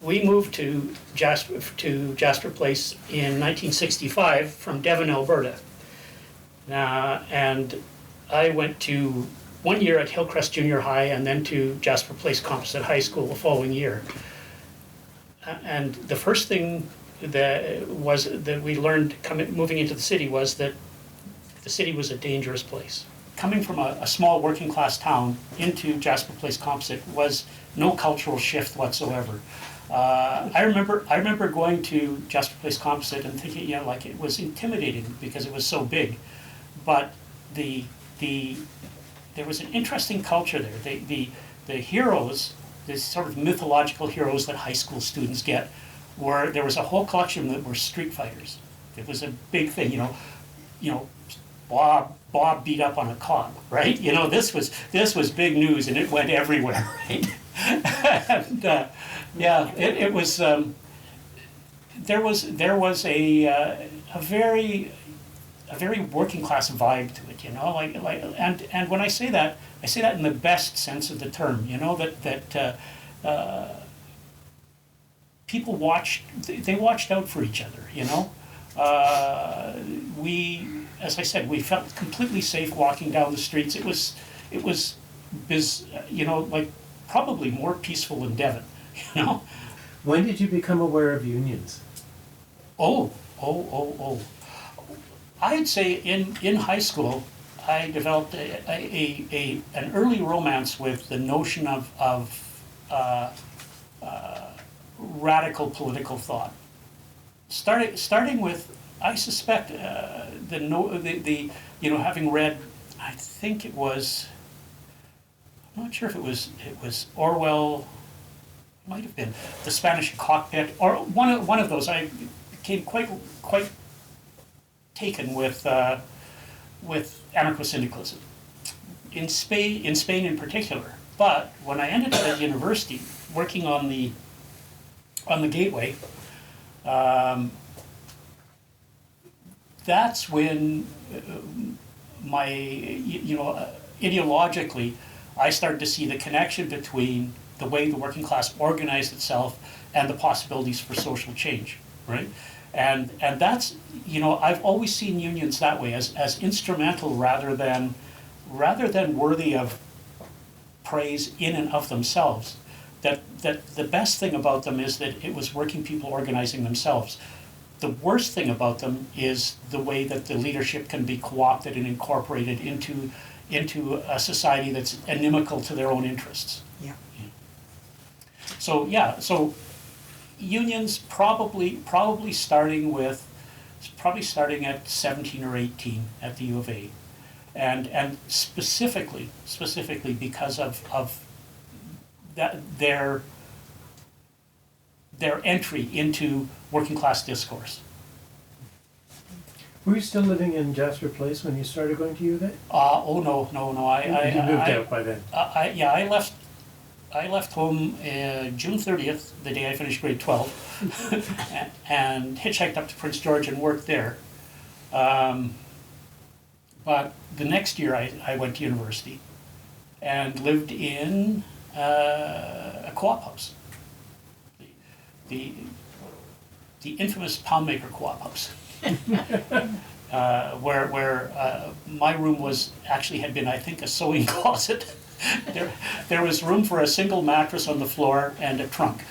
we moved to Jasper Place in 1965 from Devon, Alberta. And I went to 1 year at Hillcrest Junior High and then to Jasper Place Composite High School the following year. And the first thing that we learned moving into the city was that the city was a dangerous place. Coming from a small working class town into Jasper Place Composite was no cultural shift whatsoever. I remember going to Jasper Place Composite and thinking, like it was intimidating because it was so big, but there was an interesting culture there. The heroes, these sort of mythological heroes that high school students get, there was a whole collection that were street fighters. It was a big thing, Bob beat up on a cop, right? This was big news, and it went everywhere, right? And it was. There was a very working class vibe to it, and when I say that in the best sense of the term, that people watched out for each other, as I said, we felt completely safe walking down the streets. It was probably more peaceful than Devon, When did you become aware of unions? Oh. I'd say in high school, I developed an early romance with the notion of radical political thought. Starting with, I suspect, having read, I think it was, I'm not sure if it was Orwell, it might have been The Spanish Cockpit, or one of those. I became quite taken with anarcho-syndicalism in Spain in particular. But when I ended up at university working on the Gateway, that's when ideologically, I started to see the connection between the way the working class organized itself and the possibilities for social change, right? And that's, I've always seen unions that way, as instrumental rather than worthy of praise in and of themselves. That the best thing about them is that it was working people organizing themselves. The worst thing about them is the way that the leadership can be co-opted and incorporated into a society that's inimical to their own interests. Yeah. So unions probably starting at 17 or 18 at the U of A, and specifically because of that their entry into working class discourse. Were you still living in Jasper Place when you started going to U of A? Oh no! You moved out by then. I left home June 30th, the day I finished grade 12, and hitchhiked up to Prince George and worked there. But the next year I went to university and lived in a co-op house. The infamous Poundmaker co-op house. Where my room had been, I think, a sewing closet. There was room for a single mattress on the floor and a trunk.